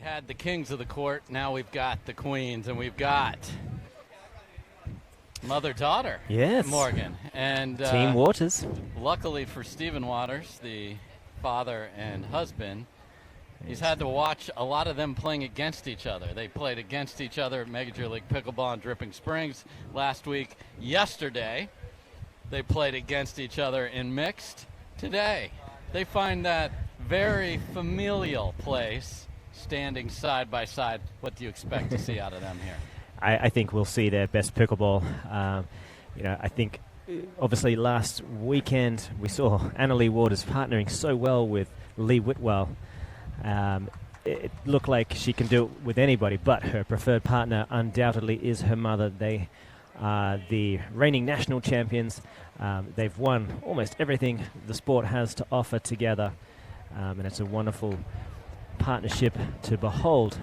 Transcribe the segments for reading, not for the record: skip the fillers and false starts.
had the kings of the court, now we've got the queens, and we've got mother-daughter, yes, Morgan. And Team Waters. luckily for Stephen Waters, the father and husband, he's had to watch a lot of them playing against each other. They played against each other at Major League Pickleball in Dripping Springs last week. Yesterday, they played against each other in mixed. Today, they find that very familial place, standing side by side. What do you expect to see out of them here? I think we'll see their best pickleball. I think obviously last weekend we saw Leigh Waters partnering so well with Leigh Whitwell. It looked like she can do it with anybody, but her preferred partner undoubtedly is her mother. They are the reigning national champions. They've won almost everything the sport has to offer together, and it's a wonderful partnership to behold.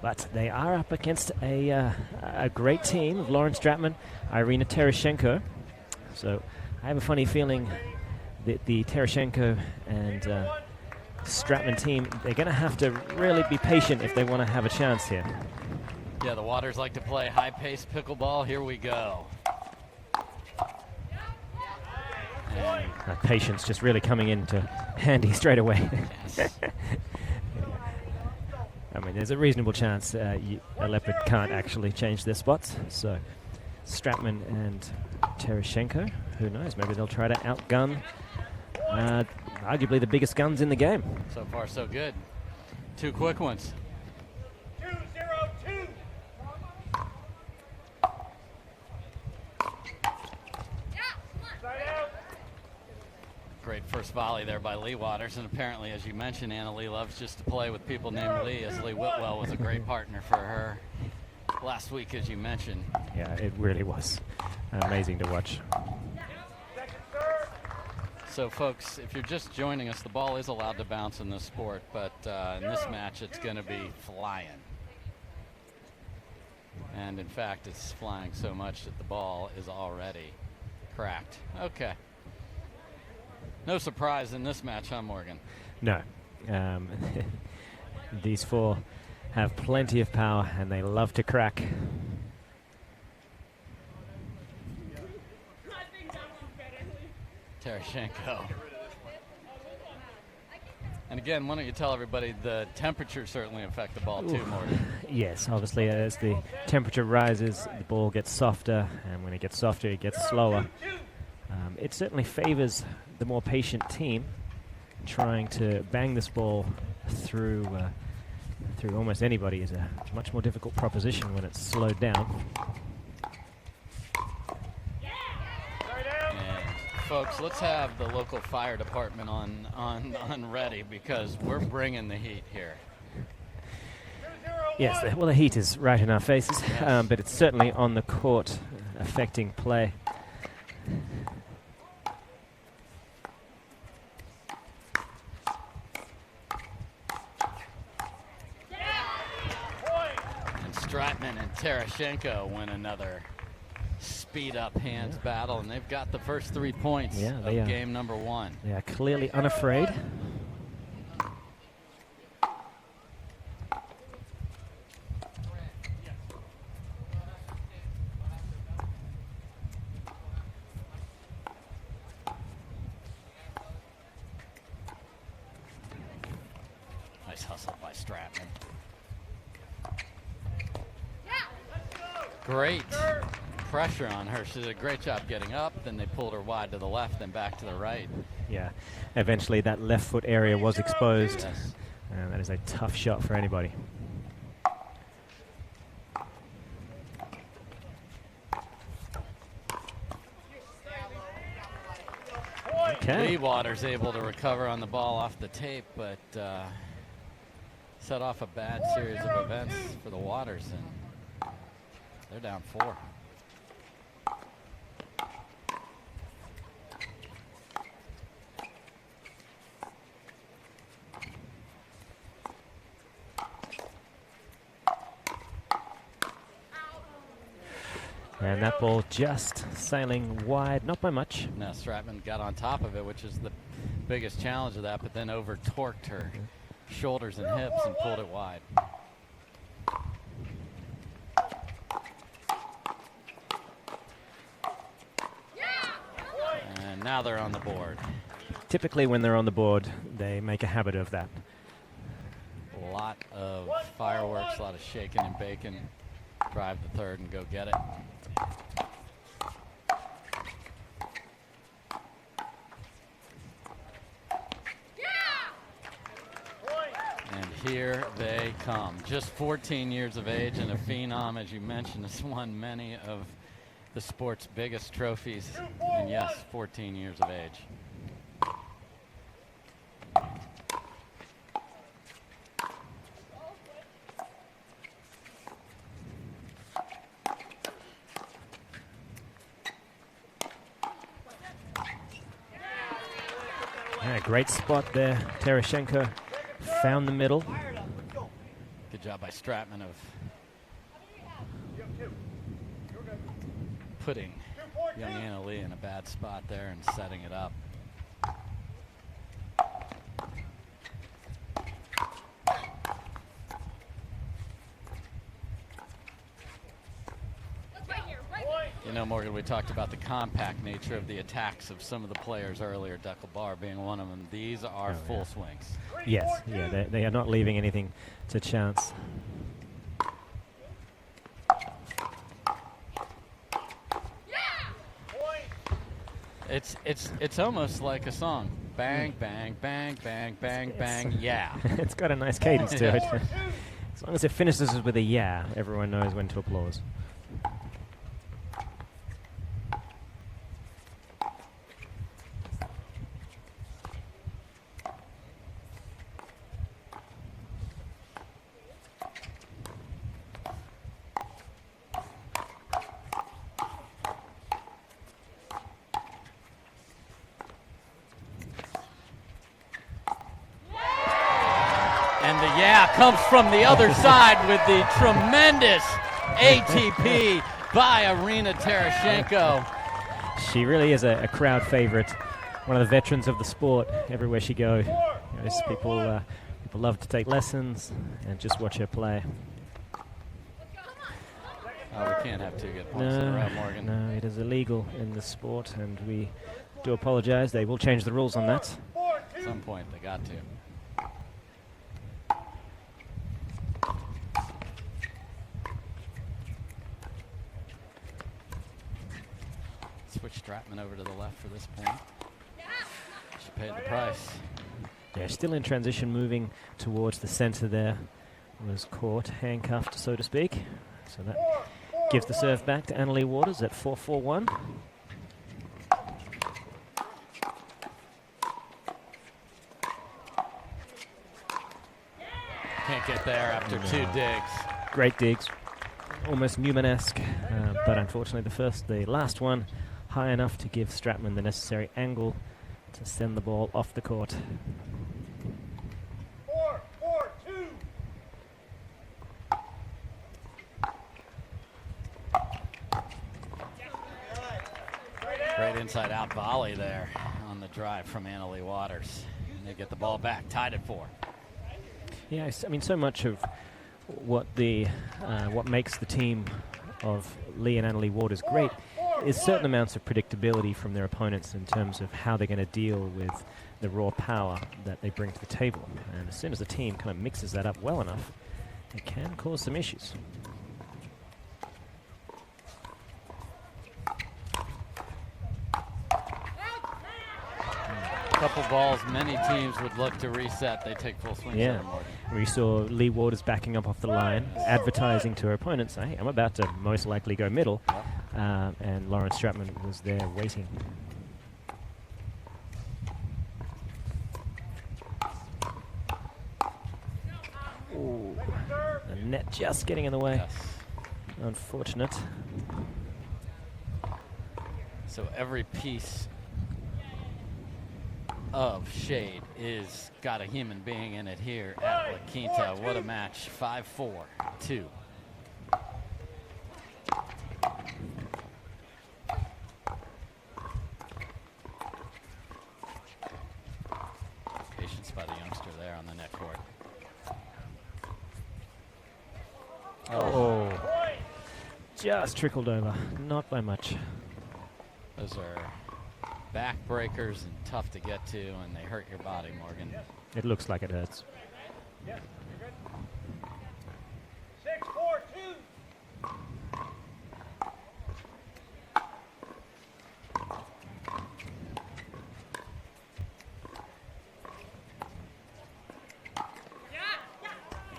But they are up against a great team of Lauren Stratman, Irina Tereschenko. So I have a funny feeling that the Tereschenko and Stratman team, they're going to have to really be patient if they want to have a chance here. Yeah, the Waters like to play high-paced pickleball. Here we go. Patience just really coming into handy straight away. Yes. I mean, there's a reasonable chance a leopard can't actually change their spots. So Stratman and Tereschenko, who knows, maybe they'll try to outgun arguably the biggest guns in the game. So far, so good. Two quick ones. 2-0-2. Great first volley there by Leigh Waters, and apparently, as you mentioned, Leigh loves just to play with people named Leigh, as Leigh Whitwell was a great partner for her last week, as you mentioned. Yeah, it really was amazing to watch. So, folks, if you're just joining us, the ball is allowed to bounce in this sport, but in this match, it's going to be flying. And, in fact, it's flying so much that the ball is already cracked. Okay. No surprise in this match, huh, Morgan? No. These four have plenty of power, and they love to crack. Tereschenko. And again, why don't you tell everybody the temperature certainly affect the ball too, Morgan? Yes, obviously as the temperature rises, the ball gets softer, and when it gets softer, it gets slower. It certainly favors the more patient team, trying to bang this ball through almost anybody is a much more difficult proposition when it's slowed down. Folks, let's have the local fire department on ready, because we're bringing the heat here. Yes, well, the heat is right in our faces, Yes. but it's certainly on the court affecting play. And Stratman and Tereschenko win another speed-up hands battle, and they've got the first 3 points of game number one. They are clearly unafraid. Nice hustle by Stratman. Great pressure on her. She did a great job getting up, then they pulled her wide to the left, then back to the right. Yeah, eventually that left foot area was exposed. Yes. That is a tough shot for anybody. Okay. Leigh Waters able to recover on the ball off the tape, but set off a bad series of events for the Waters, and they're down 4. And that ball just sailing wide, not by much. Now Stratman got on top of it, which is the biggest challenge of that, but then over-torqued her shoulders and hips and pulled it wide. And now they're on the board. Typically when they're on the board, they make a habit of that. A lot of fireworks, a lot of shaking and baking. Drive the third and go get it. And here they come. Just 14 years of age and a phenom, as you mentioned, has won many of the sport's biggest trophies. And yes, 14 years of age. Yeah, great spot there. Tereschenko found the middle. Good job by Stratman of putting young Anna Leigh in a bad spot there and setting it up. You know, Morgan, we talked about the compact nature of the attacks of some of the players earlier, Deckelbar being one of them. These are full swings. Yes, yeah, they are not leaving anything to chance. It's almost like a song. Bang, bang, bang, bang, bang, bang, yeah. It's got a nice cadence to it. As long as it finishes with a yeah, everyone knows when to applause. And the yeah comes from the other side with the tremendous ATP by Irina Tereschenko. She really is a crowd favorite, one of the veterans of the sport. Everywhere she goes, people love to take lessons and just watch her play. Oh, we can't have two good points in a row, Morgan. No, it is illegal in the sport, and we do apologize. They will change the rules on that. At some point, they got to. Switch Stratman over to the left for this point. She paid the price. Yeah, still in transition, moving towards the center there. Was caught, handcuffed, so to speak. So that gives the serve back to A.Waters at 4-4-1. Can't get there after two digs. Great digs, almost Newman-esque, but unfortunately the last one, high enough to give Stratman the necessary angle to send the ball off the court. 4-4-2. Great inside-out volley there on the drive from A.Waters. And they get the ball back, tied at 4. Yeah, I mean, so much of what makes the team of Leigh and A.Waters great is certain amounts of predictability from their opponents in terms of how they're going to deal with the raw power that they bring to the table. And as soon as the team kind of mixes that up well enough, it can cause some issues. Couple balls, many teams would look to reset. They take full swings. Yeah, we saw A.Waters backing up off the line, advertising to her opponents, hey, I'm about to most likely go middle. And Lawrence Stratman was there waiting. Ooh, the net just getting in the way. Yes. Unfortunate. So every piece of shade is got a human being in it here at La Quinta. What a match. 5-4-2. Patience by the youngster there on around the net court. Oh. Just trickled over. Not by much. Those are back breakers and tough to get to, and they hurt your body, Morgan. It looks like it hurts. Yeah, you're good. 6-4-2.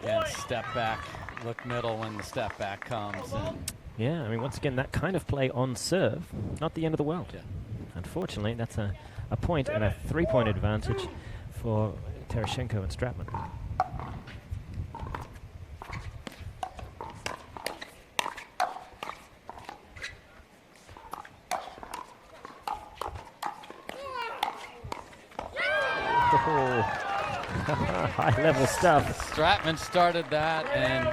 Again, step back, look middle when the step back comes. And Yeah, I mean, once again, that kind of play on serve, not the end of the world. Yeah. Unfortunately, that's a point and a 3-point advantage for Tereschenko and Stratman. Oh. High-level stuff. Stratman started that, and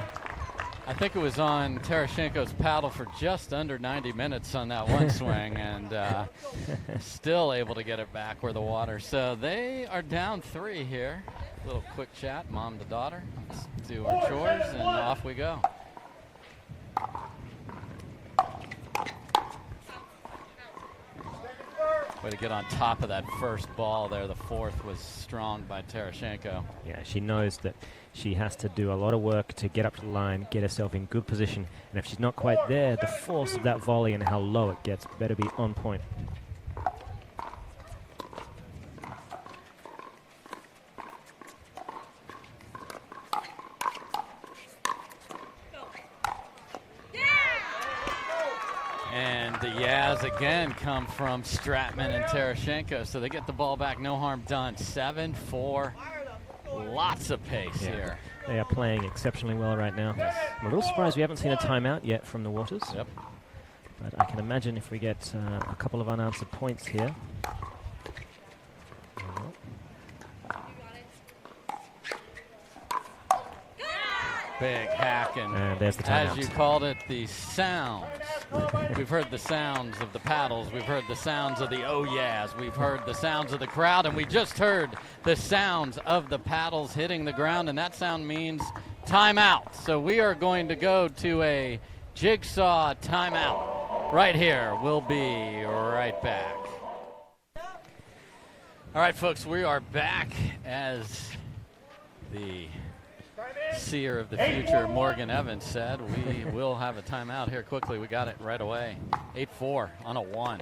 I think it was on Tereschenko's paddle for just under 90 minutes on that one swing, and still able to get it back where the water. So they are down 3 here. A little quick chat, mom to daughter. Let's do our chores, and off we go. Way to get on top of that first ball there. The fourth was strong by Tereschenko. Yeah, she knows that she has to do a lot of work to get up to the line, get herself in good position, and if she's not quite there, the force of that volley and how low it gets better be on point. And the Yaz again come from Stratman and Tereschenko, so they get the ball back, no harm done. 7-4, lots of pace here. They are playing exceptionally well right now. I'm a little surprised we haven't seen a timeout yet from the Waters. Yep. But I can imagine if we get a couple of unanswered points here. Big hack, and there's the timeout. as you called it, the sounds. We've heard the sounds of the paddles. We've heard the sounds of the oh yeahs. We've heard the sounds of the crowd, and we just heard the sounds of the paddles hitting the ground, and that sound means timeout. So we are going to go to a jigsaw timeout right here. We'll be right back. All right, folks, we are back as the seer of the future, Morgan Evans, said. We will have a timeout here quickly. We got it right away. 8-4 on a 1.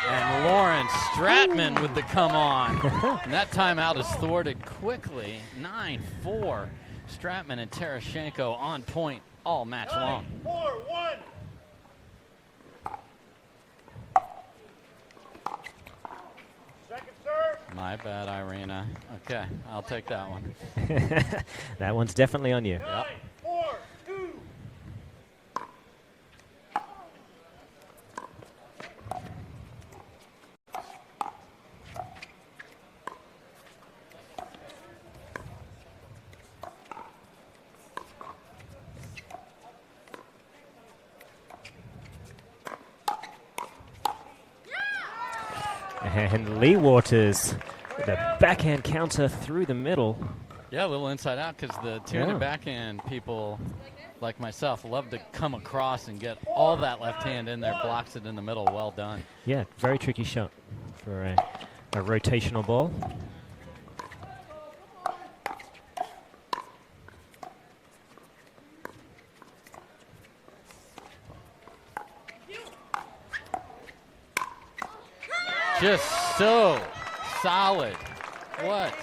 And Lauren Stratman with the come on. And that timeout is thwarted quickly. 9-4. Stratman and Tereschenko on point all match long. 4-1. Second serve. My bad, Irina. Okay, I'll take that one. That one's definitely on you. Yep. 4-2. And L.Waters, the backhand counter through the middle. Yeah, a little inside out, because the two-handed backhand people like myself love to come across and get all that left hand in there, blocks it in the middle. Well done. Yeah, very tricky shot for a rotational ball. Just so solid. What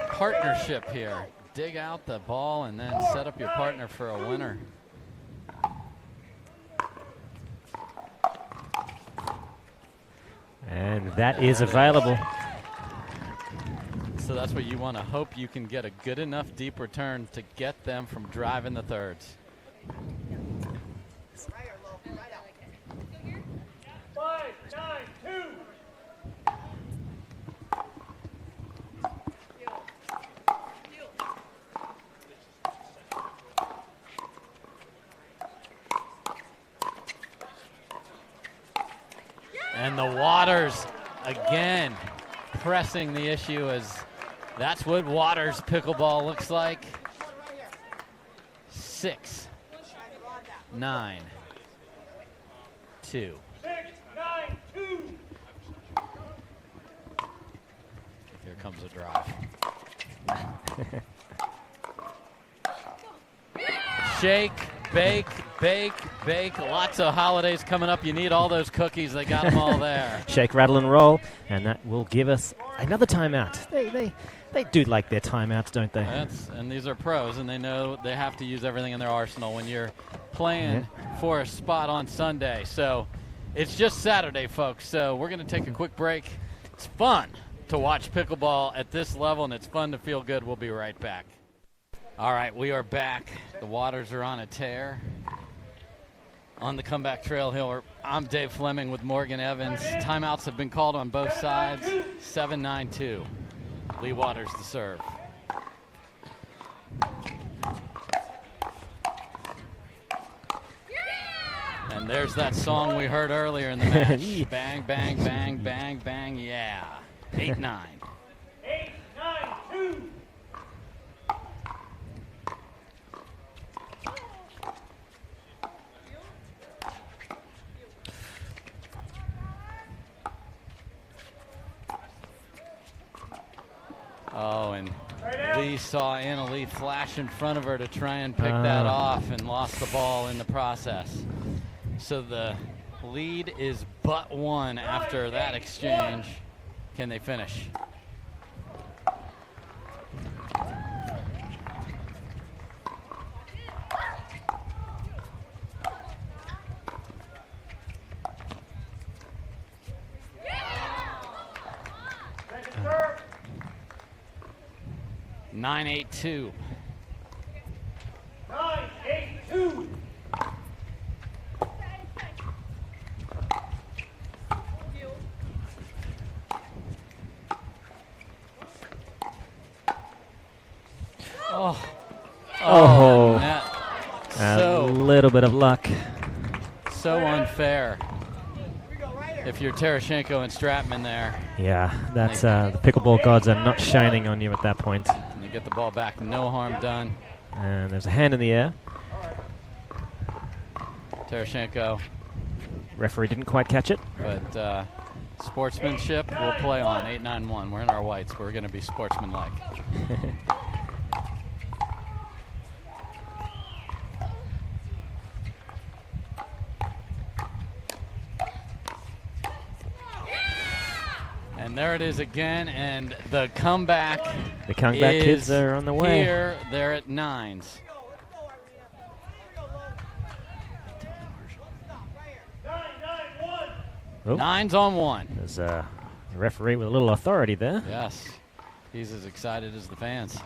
partnership here. Dig out the ball and then set up your partner for a winner. And that is available. So that's what you want to hope you can get a good enough deep return to get them from driving the thirds. 5-9-2. And the Waters again pressing the issue, as that's what Waters pickleball looks like. 6, 9, 2. 6, 9, 2. Here comes a drive. Shake, bake, bake, bake. Lots of holidays coming up. You need all those cookies. They got them all there. Shake, rattle, and roll, and that will give us another timeout. They do like their timeouts, don't they? And these are pros, and they know they have to use everything in their arsenal when you're playing for a spot on Sunday. So it's just Saturday, folks. So we're going to take a quick break. It's fun to watch pickleball at this level, and it's fun to feel good. We'll be right back. All right, we are back. The Waters are on a tear. On the comeback trail here, I'm Dave Fleming with Morgan Evans. Timeouts have been called on both sides. 7-9-2. Leigh Waters to serve. And there's that song we heard earlier in the match. Bang, bang, bang, bang, bang, yeah. 8-9. 8, 9, 2. Oh, and Leigh saw Anna-Leigh flash in front of her to try and pick that off and lost the ball in the process. So the lead is but 1 after that exchange. Can they finish? Second serve. 9-8-2. 9, 8, 2. Oh. Net. A little bit of luck. So unfair. If you're Tereschenko and Stratman there, Yeah, that's the pickleball gods are not shining on you at that point. and you get the ball back, no harm done. And there's a hand in the air. Tereschenko, Referee didn't quite catch it. but sportsmanship will play on. 8-9-1. We're in our whites. We're going to be sportsmanlike. And there it is again, and the comeback. The comeback is kids are on the way. Here, they're at 9s. 9, 9, 1. Oh, 9s on 1. there's a referee with a little authority there. Yes, he's as excited as the fans.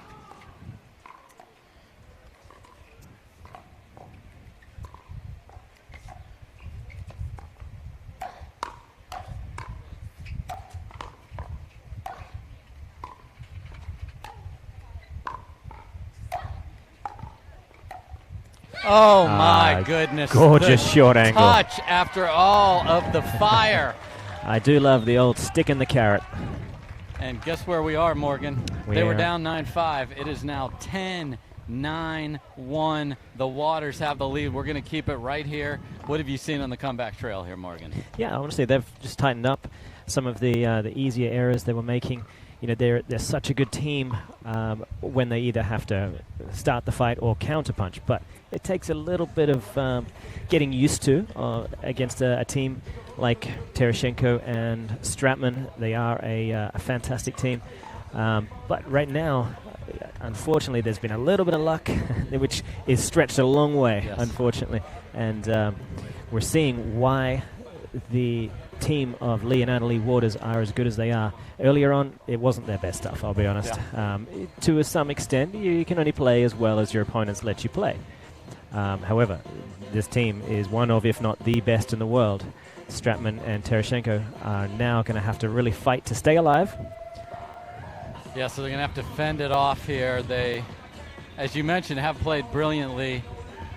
Oh my goodness. Gorgeous The short angle. touch after all of the fire. I do love the old stick in the carrot. And guess where we are, Morgan? We They were are- down 9-5. It is now 10-9-1. The Waters have the lead. We're going to keep it right here. What have you seen on the comeback trail here, Morgan? Yeah, honestly, they've just tightened up some of the easier errors they were making. You know, they're such a good team when they either have to start the fight or counterpunch, but it takes a little bit of getting used to against a team like Tereschenko and Stratman. They are a fantastic team, but right now, unfortunately, there's been a little bit of luck, which is stretched a long way, Yes. unfortunately, and we're seeing why the team of Leigh and A Waters are as good as they are. Earlier on, it wasn't their best stuff, I'll be honest. To some extent, you can only play as well as your opponents let you play. However, this team is one of, if not the best in the world. Stratman and Tereschenko are now going to have to really fight to stay alive. Yeah, so they're going to have to fend it off here. They, as you mentioned, have played brilliantly.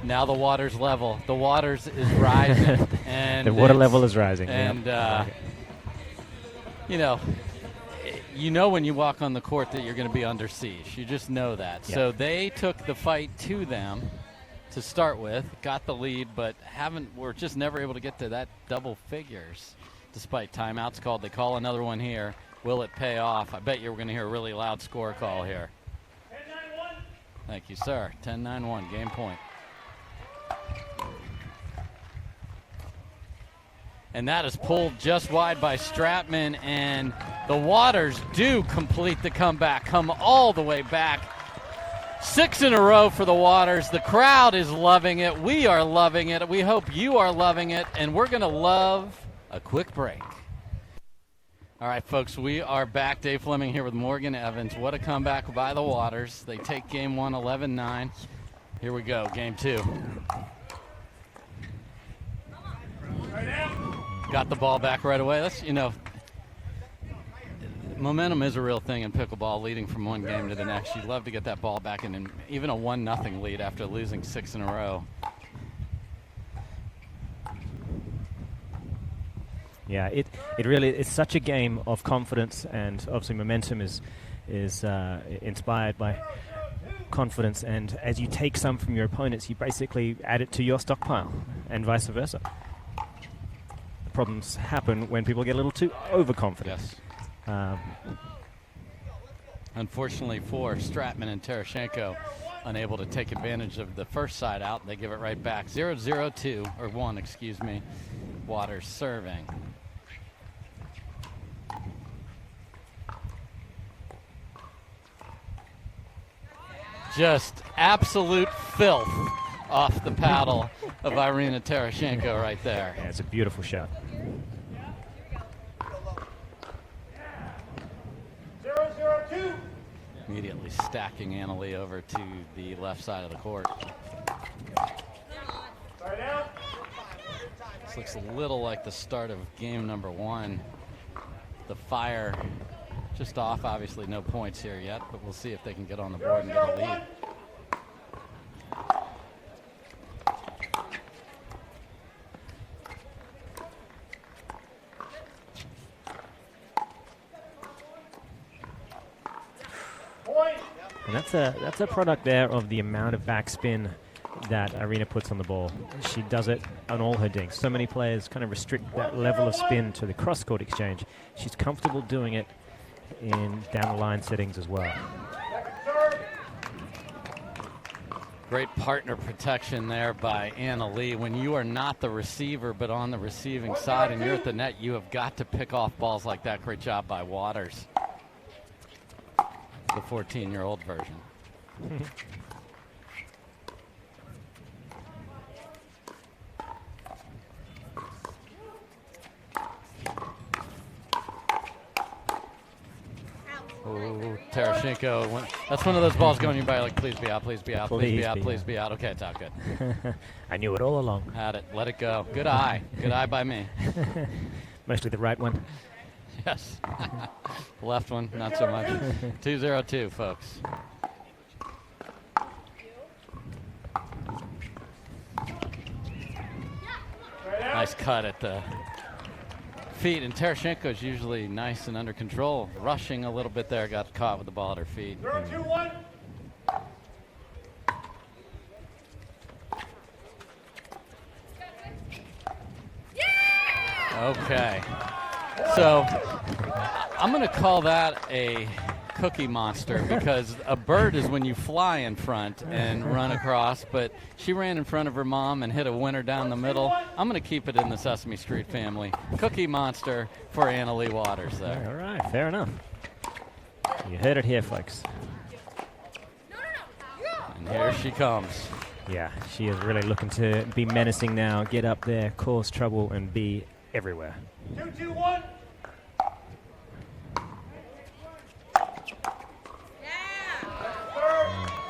Now the water's level. The Waters is rising. And The water it's- level is rising. And yep. you know when you walk on the court that you're going to be under siege. You just know that. Yeah. So they took the fight to them to start with, got the lead, but we're just never able to get to that double figures despite timeouts called. They call another one here. Will it pay off? I bet you're going to hear a really loud score call here. 10-9-1. Thank you, sir. 10-9-1, game point. And that is pulled just wide by Stratman, and the Waters do complete the comeback, come all the way back. 6 in a row for the Waters. The crowd is loving it. We are loving it. We hope you are loving it, and we're going to love a quick break. All right, folks, we are back. Dave Fleming here with Morgan Evans. What a comeback by the Waters. They take game one, 11-9. Here we go, game two. Got the ball back right away. That's, momentum is a real thing in pickleball, leading from one game to the next. You'd love to get that ball back, and even a 1-0 lead after losing 6 in a row. Yeah, it really is such a game of confidence, and obviously momentum is inspired by confidence. And as you take some from your opponents, you basically add it to your stockpile, and vice versa. The problems happen when people get a little too overconfident. Yes. Unfortunately for Stratman and Tereschenko, unable to take advantage of the first side out, they give it right back. 0-0-2, or 1, excuse me. Waters serving. Just absolute filth off the paddle of Irina Tereschenko right there. Yeah, it's a beautiful shot. 0-0-2. Immediately stacking Anna Leigh over to the left side of the court. Start out. This looks a little like the start of game number one. The fire just off, obviously no points here yet, but we'll see if they can get on the board and get a lead. Point. And that's a product there of the amount of backspin that Irina puts on the ball. She does it on all her dinks. So many players kind of restrict that level of spin to the cross-court exchange. She's comfortable doing it in down-the-line settings as well. Great partner protection there by Anna Leigh. When you are not the receiver but on the receiving side and you're at the net, you have got to pick off balls like that. Great job by Waters. The 14-year-old version. Oh, Tereschenko. That's one of those balls going by like, please be out, please be out, please be out, please be out. Okay, it's out, good. I knew it all along. Had it, let it go. Good eye. Good eye by me. Mostly the right one. Yes. Left one, not so much. 2-0-2, folks. Nice cut at the feet, and Tereschenko's usually nice and under control. Rushing a little bit there, got caught with the ball at her feet. 0-2-1. Okay. So I'm going to call that a cookie monster, because a bird is when you fly in front and run across, but she ran in front of her mom and hit a winner down the middle. I'm going to keep it in the Sesame Street family. Cookie monster for Anna Leigh Waters there. All right, fair enough. You heard it here, folks. And here she comes. Yeah, she is really looking to be menacing now, get up there, cause trouble, and be everywhere. 2-2-1.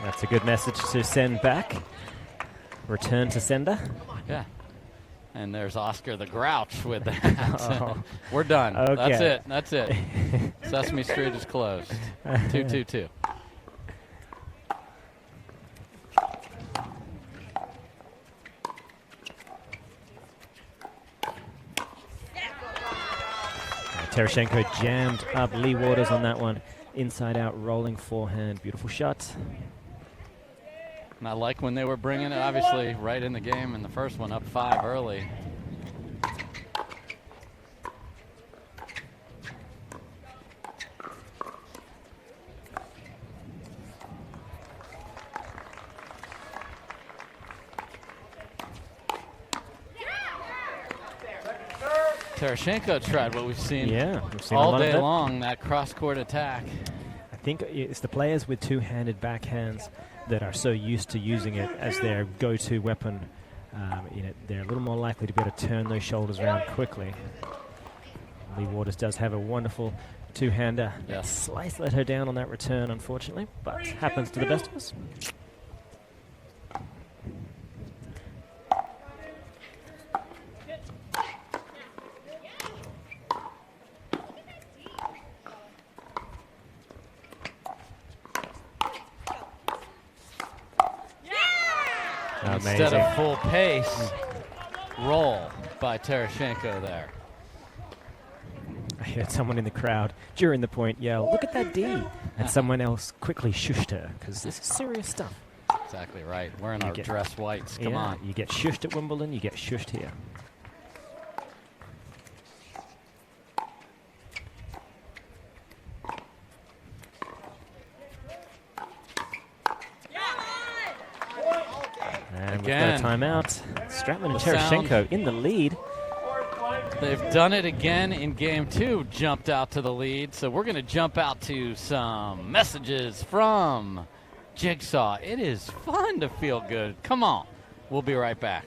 That's a good message to send back. Return to sender. Yeah. And there's Oscar the Grouch with that. Oh. We're done. Okay. That's it. Sesame Street is closed. 2-2-2. Tereschenko jammed up Leigh-Waters on that one. Inside out, rolling forehand. Beautiful shot. And I like when they were bringing it, obviously, right in the game in the first one, up 5 early. Tereschenko tried what we've seen, we've seen all day long, that cross-court attack. I think it's the players with two-handed backhands that are so used to using it as their go-to weapon. They're a little more likely to be able to turn those shoulders around quickly. Leigh-Waters does have a wonderful two-hander. Yes. Slice let her down on that return, unfortunately, but happens to the best of us. Instead of full pace, roll by Tereschenko there. I heard someone in the crowd during the point yell, "Look at that D!" And someone else quickly shushed her, because this is serious stuff. Exactly right. We're in our dress whites. Come on. You get shushed at Wimbledon, you get shushed here. And we've got a timeout. Stratman and Tereschenko in the lead. They've done it again in game 2, jumped out to the lead. So we're going to jump out to some messages from Jigsaw. It is fun to feel good. Come on. We'll be right back.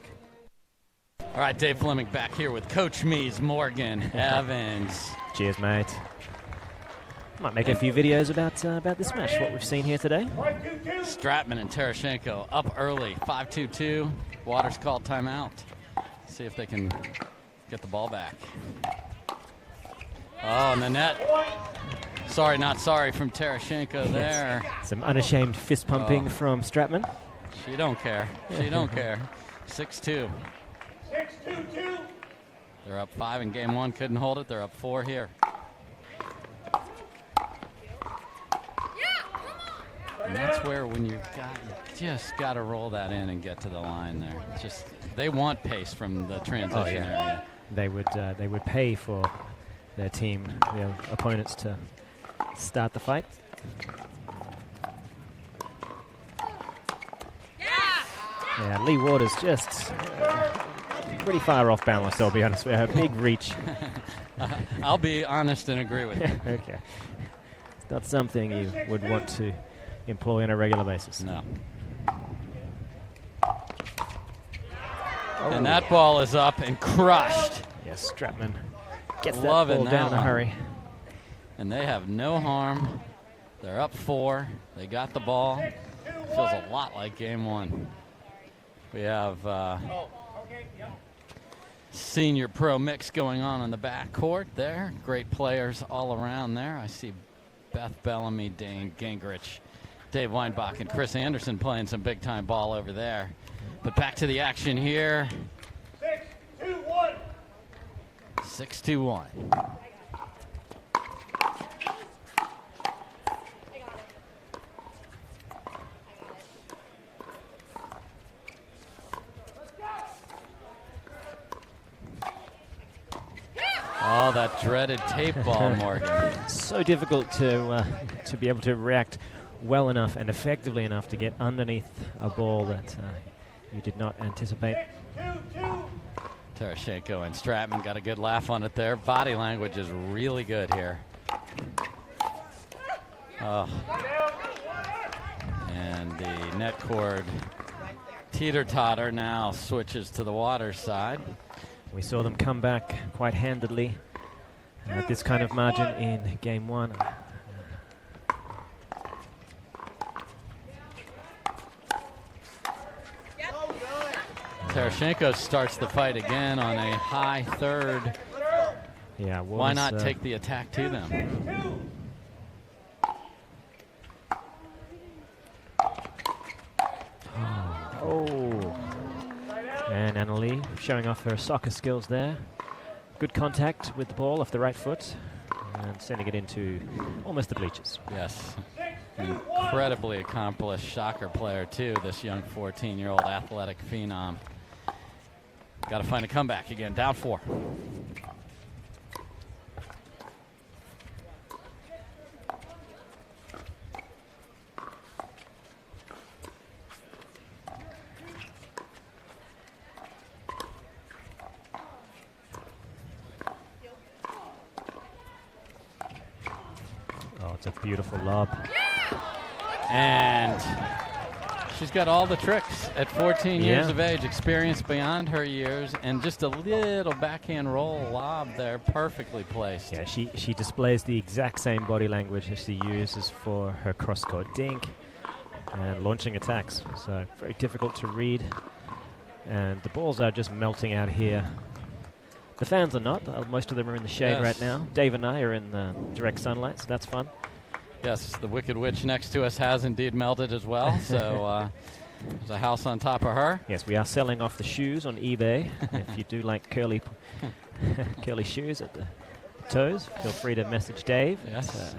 All right, Dave Fleming back here with Coach Mies, Morgan, Evans. Cheers, mate. Might make a few videos about this match, what we've seen here today. Stratman and Tereschenko up early, 5-2-2. Waters called timeout. See if they can get the ball back. Oh, and the net. Sorry, not sorry from Tereschenko there. Some unashamed fist pumping from Stratman. She don't care. She don't care. 6-2. 6-2-2. They're up 5 in game 1. Couldn't hold it. They're up 4 here. And that's where when you just got to roll that in and get to the line there. It's just they want pace from the transition area. They would pay for their team, their opponents, to start the fight. Yeah, Leigh-Waters just pretty far off balance, I'll be honest with you. A big reach. I'll be honest and agree with you. Okay. It's not something you would want to employ on a regular basis. No. And that ball is up and crushed. Yes, Stratman gets that Loving ball that down in a one. hurry. And they have no harm. They're up 4. They got the ball. Feels a lot like game 1. We have senior pro mix going on the back court there. Great players all around there. I see Beth Bellamy, Dane Gingrich, Dave Weinbach, and Chris Anderson playing some big-time ball over there. But back to the action here. 6-2-1. 6-2-1. Oh, that dreaded tape ball, Morgan. So difficult to be able to react well enough and effectively enough to get underneath a ball that you did not anticipate. 2-2. Tereschenko and Stratman got a good laugh on it there. Body language is really good here. Oh. And the net cord teeter-totter now switches to the Waters side. We saw them come back quite handedly at this kind of margin in game 1. Tereschenko starts the fight again on a high third. Yeah, why not take the attack to them? Oh. And Anna-Leigh showing off her soccer skills there. Good contact with the ball off the right foot. and sending it into almost the bleachers. Yes. Incredibly accomplished soccer player, too, this young 14-year-old athletic phenom. Got to find a comeback again. Down 4. Oh, it's a beautiful lob. And she's got all the tricks at 14 years of age, experience beyond her years, and just a little backhand roll lob there, perfectly placed. Yeah, she displays the exact same body language as she uses for her cross-court dink and launching attacks. So very difficult to read. And the balls are just melting out here. The fans are not. Most of them are in the shade right now. Dave and I are in the direct sunlight, so that's fun. Yes, the Wicked Witch next to us has indeed melted as well. So there's a house on top of her. Yes, we are selling off the shoes on eBay. If you do like curly shoes at the toes, feel free to message Dave. Yes.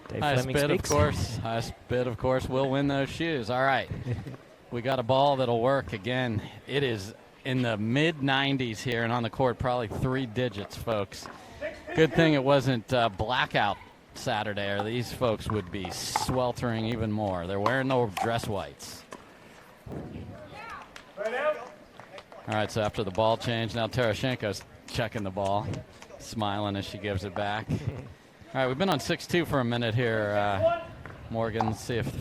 Dave Highest Fleming bid, speaks. Highest bid, of course, will win those shoes. All right. We got a ball that'll work again. It is in the mid-90s here and on the court, probably 3 digits, folks. Good thing it wasn't blackout Saturday, or these folks would be sweltering even more. They're wearing no dress whites. All right, so after the ball change, now Tereschenko's checking the ball, smiling as she gives it back. All right, we've been on 6-2 for a minute here. Morgan, let's see if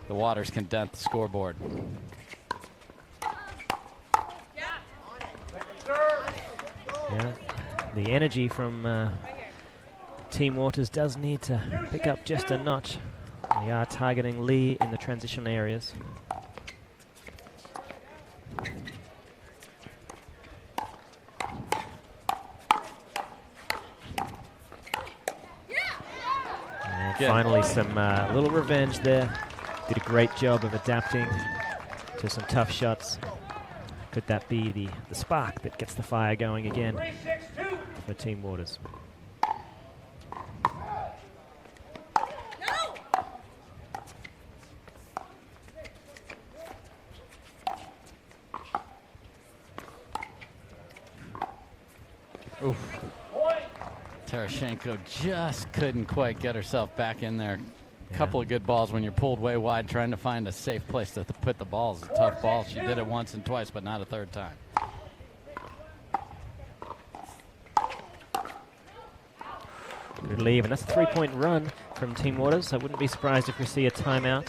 the Waters can dent the scoreboard. Yeah, the energy from Team Waters does need to pick up just a notch. They are targeting Leigh in the transition areas. And finally some little revenge there. Did a great job of adapting to some tough shots. Could that be the spark that gets the fire going again for Team Waters? Oof. Tereschenko just couldn't quite get herself back in there. A couple of good balls when you're pulled way wide, trying to find a safe place to put the balls. A tough ball. She did it once and twice, but not a third time. Good leave, and that's a 3-point run from Team Waters. I wouldn't be surprised if we see a timeout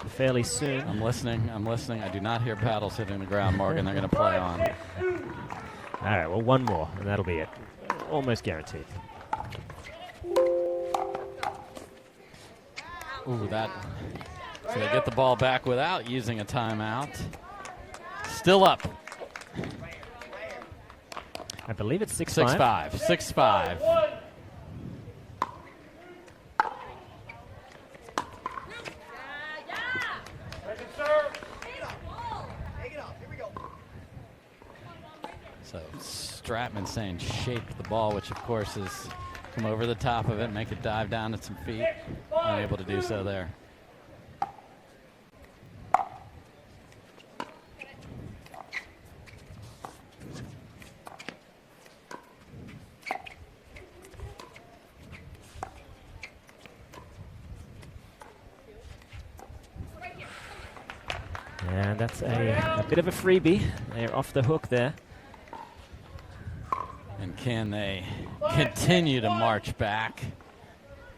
fairly soon. I'm listening. I do not hear paddles hitting the ground, Morgan. They're going to play on. All right, well, one more, and that'll be it. Almost guaranteed. Ooh, that. So they get the ball back without using a timeout. Still up. I believe it's 6-5. 6-5. So Stratman saying shape the ball, which of course is come over the top of it, make it dive down at some feet. Unable to do so there. And that's a bit of a freebie. They're off the hook there. And can they continue to march back?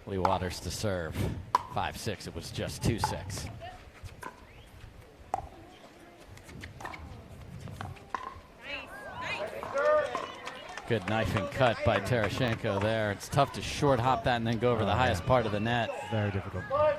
L.Waters to serve. 5-6. It was just 2-6. Good knifing cut by Tereschenko there. It's tough to short hop that and then go over the highest part of the net. Very difficult. 5-6-2.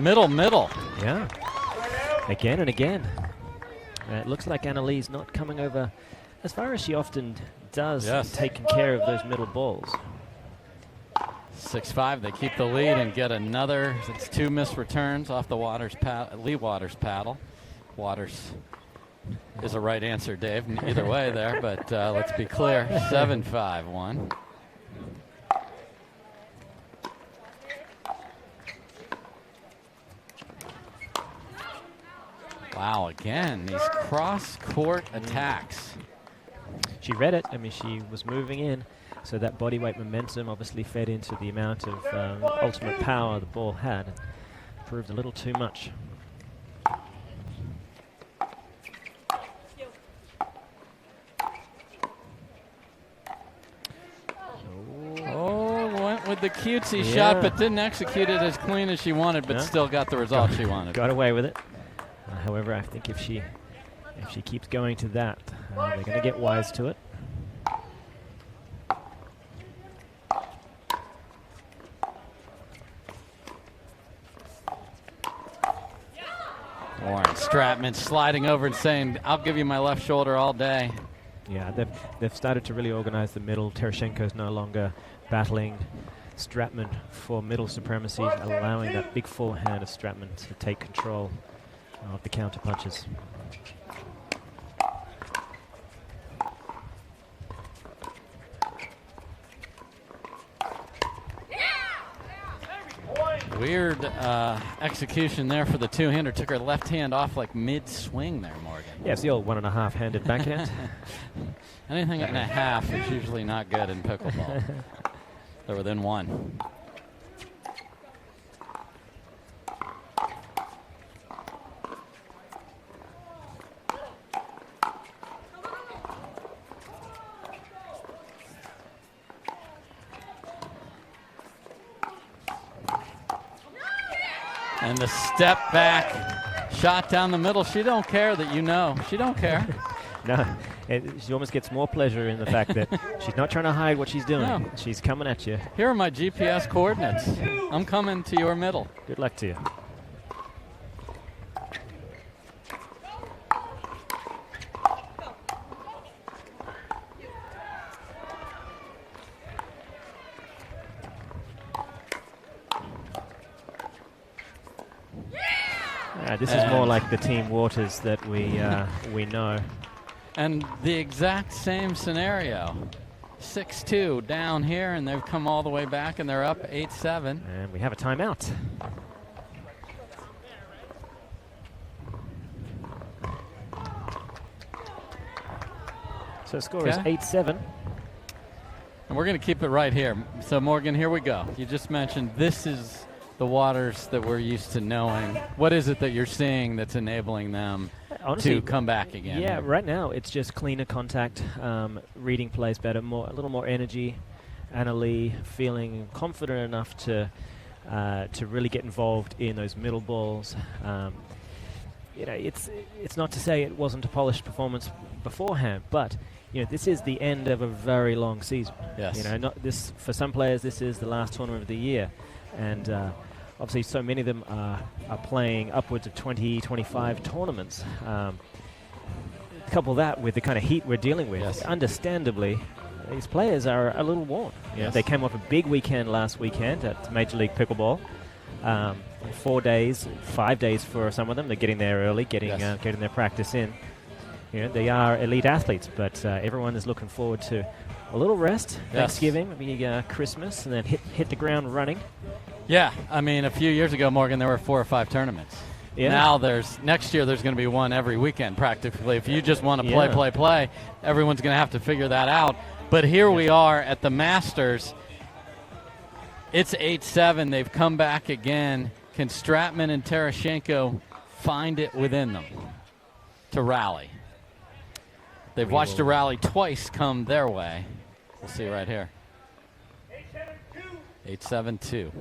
Middle. Yeah. Again and again. It looks like Annalee's not coming over as far as she often does Yes. taking care of those middle balls. 6-5, they keep the lead and get another. It's 2 missed returns off the Leigh Waters paddle. Waters is a right answer, Dave. Either way there, but let's be clear. 7-5-1. Wow, again, these cross-court attacks. She read it. I mean, she was moving in, so that body weight momentum obviously fed into the amount of ultimate power the ball had. And proved a little too much. Oh, went with the cutesy shot, but didn't execute it as clean as she wanted, but still got the result she wanted. Got away with it. However, I think if she keeps going to that, they're going to get wise to it. Warren Stratman sliding over and saying, "I'll give you my left shoulder all day." Yeah, they've started to really organize the middle. Tereschenko's no longer battling Stratman for middle supremacy, allowing that big forehand of Stratman to take control of the counter punches. Weird execution there for the two-hander. Took her left hand off like mid-swing there, Morgan. Yeah, it's the old 1.5-handed backhand. Anything and a half is usually not good in pickleball. They're within 1. And the step back shot down the middle. She don't care that you know. She don't care. No, she almost gets more pleasure in the fact that she's not trying to hide what she's doing. No. She's coming at you. Here are my GPS coordinates. I'm coming to your middle. Good luck to you. This is more like the Team Waters that we know. And the exact same scenario. 6-2 down here, and they've come all the way back, and they're up 8-7. And we have a timeout. So the score is 8-7. And we're going to keep it right here. So, Morgan, here we go. You just mentioned this is the Waters that we're used to knowing. What is it that you're seeing that's enabling them to come back again? Yeah, right now it's just cleaner contact, reading plays better, a little more energy. Leigh feeling confident enough to really get involved in those middle balls. It's not to say it wasn't a polished performance beforehand, but this is the end of a very long season. Yes. Not this for some players. This is the last tournament of the year, and obviously so many of them are playing upwards of 20, 25 tournaments. Couple that with the kind of heat we're dealing with. Yes. Understandably, these players are a little worn. Yes. They came off a big weekend last weekend at Major League Pickleball. 4 days, 5 days for some of them. They're getting there early, getting their practice in. They are elite athletes, but everyone is looking forward to a little rest, Thanksgiving, maybe Christmas, and then hit the ground running. Yeah, I mean, a few years ago, Morgan, there were 4 or 5 tournaments. Yeah. Now next year there's going to be one every weekend practically. If you just want to play, everyone's going to have to figure that out. But here we are at the Masters. It's 8-7. They've come back again. Can Stratman and Tereschenko find it within them to rally? They've watched a rally twice come their way. We'll see right here. 8-7-2.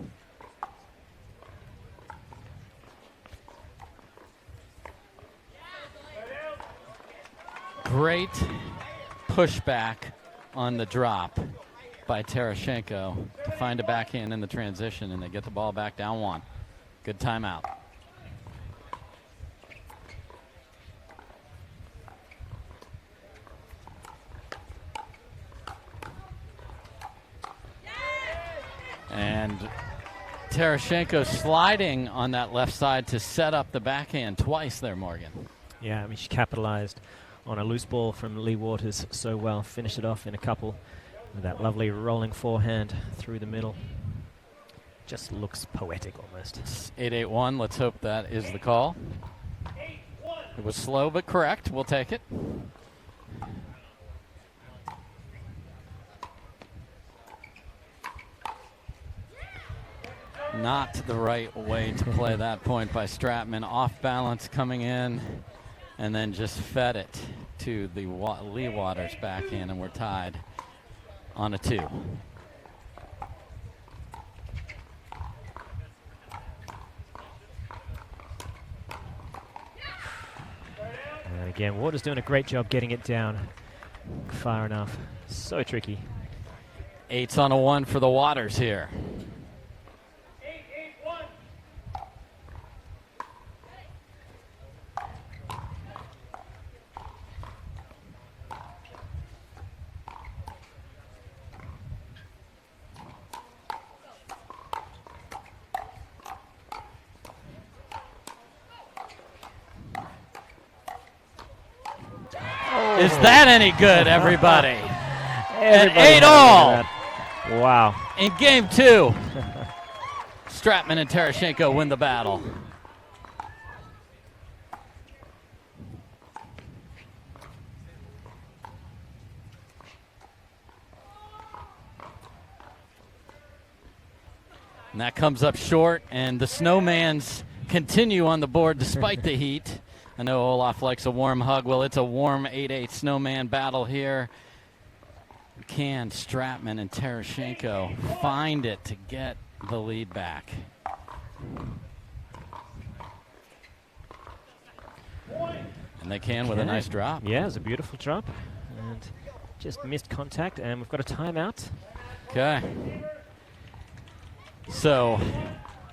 Great pushback on the drop by Tereschenko to find a backhand in the transition, and they get the ball back down 1. Good timeout. And Tereschenko sliding on that left side to set up the backhand twice there, Morgan. Yeah, I mean, she capitalized on a loose ball from Leigh-Waters so well. Finished it off in a couple with that lovely rolling forehand through the middle. Just looks poetic almost. It's 8-8-1. Let's hope that is the call. It was slow but correct. We'll take it. Not the right way to play that point by Stratman. Off balance coming in, and then just fed it to the Leigh-Waters backhand, and we're tied on a 2. And again, Waters doing a great job getting it down far enough. So tricky. 8's on a 1 for the Waters here. 8-8-1. Is that any good, everybody? Everybody 8-all. Wow. In game 2, Stratman and Tereschenko win the battle. And that comes up short, and the Snowmans continue on the board despite the heat. I know Olaf likes a warm hug. Well, it's a warm 8-8 Snowman battle here. Can Stratman and Tereschenko find it to get the lead back? And they can with a nice drop. Yeah, it was a beautiful drop. And just missed contact, and we've got a timeout. Okay. So,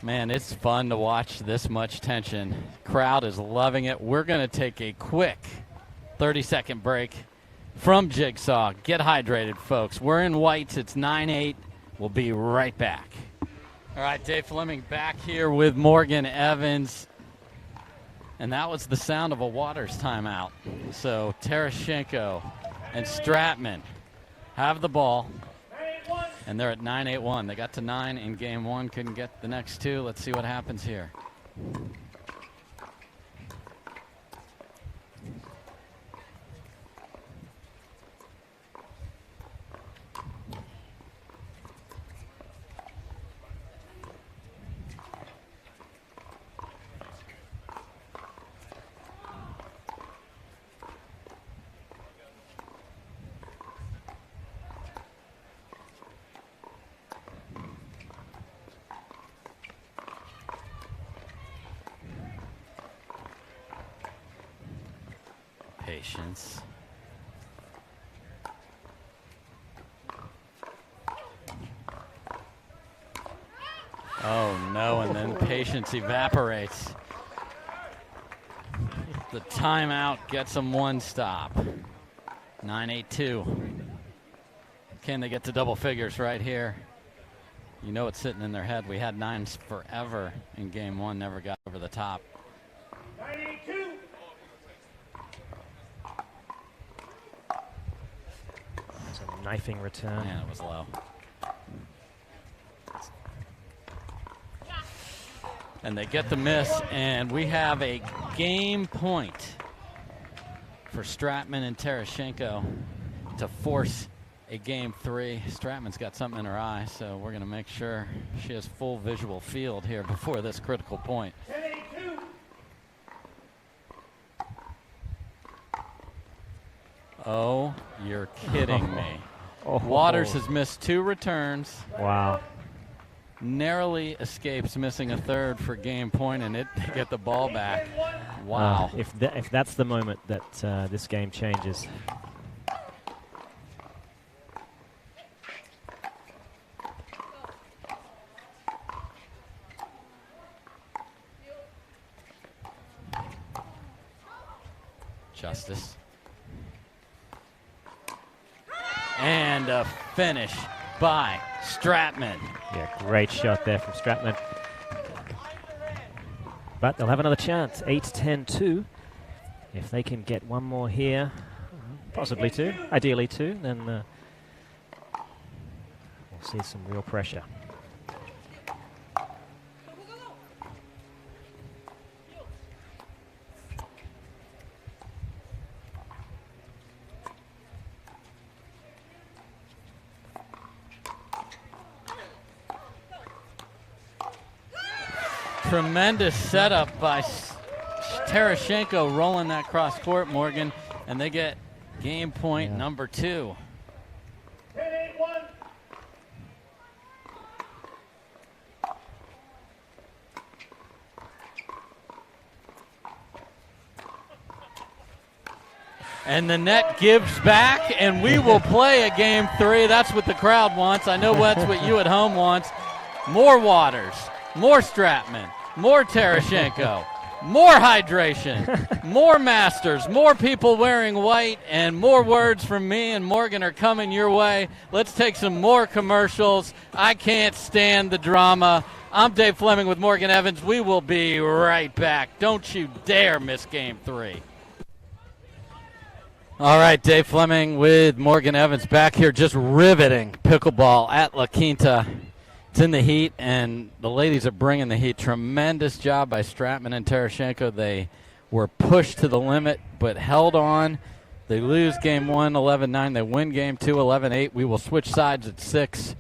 man, it's fun to watch this much tension. Crowd is loving it. We're going to take a quick 30-second break from Jigsaw. Get hydrated, folks. We're in whites. It's 9-8. We'll be right back. All right, Dave Fleming back here with Morgan Evans. And that was the sound of a Waters timeout. So Tereschenko and Stratman have the ball. And they're at 9-8-1. They got to 9 in game 1, couldn't get the next 2. Let's see what happens here. Patience. Oh no, and then patience evaporates. The timeout gets them one stop. 9-8-2. Can they get to double figures right here? You know it's sitting in their head. We had 9s forever in game 1, never got over the top. 9-8-2. It's a knifing return. Man, it was low. And they get the miss, and we have a game point for Stratman and Tereschenko to force a game 3. Stratman's got something in her eye, so we're going to make sure she has full visual field here before this critical point. 10-8-2. Oh, you're kidding me. Oh. Waters has missed 2 returns. Wow. Narrowly escapes missing a third for game point, and it to get the ball back. Wow. If that's the moment that this game changes. Justice. And a finish by Stratman. Yeah, great shot there from Stratman. But they'll have another chance. 8-10-2. If they can get one more here, possibly two, ideally two, then we'll see some real pressure. Tremendous setup by Tereschenko, rolling that cross court, Morgan, and they get game point number 2. 10-8-1. And the net gives back, and we will play a game 3. That's what the crowd wants. I know that's what you at home wants. More Waters, more Stratman, more Tereschenko, more hydration, more Masters, more people wearing white, and more words from me and Morgan are coming your way. Let's take some more commercials. I can't stand the drama. I'm Dave Fleming with Morgan Evans. We will be right back. Don't you dare miss game 3. All right, Dave Fleming with Morgan Evans back here just riveting pickleball at La Quinta. It's in the heat, and the ladies are bringing the heat. Tremendous job by Stratman and Tereschenko. They were pushed to the limit but held on. They lose game 1, 11-9. They win game 2, 11-8. We will switch sides at 6.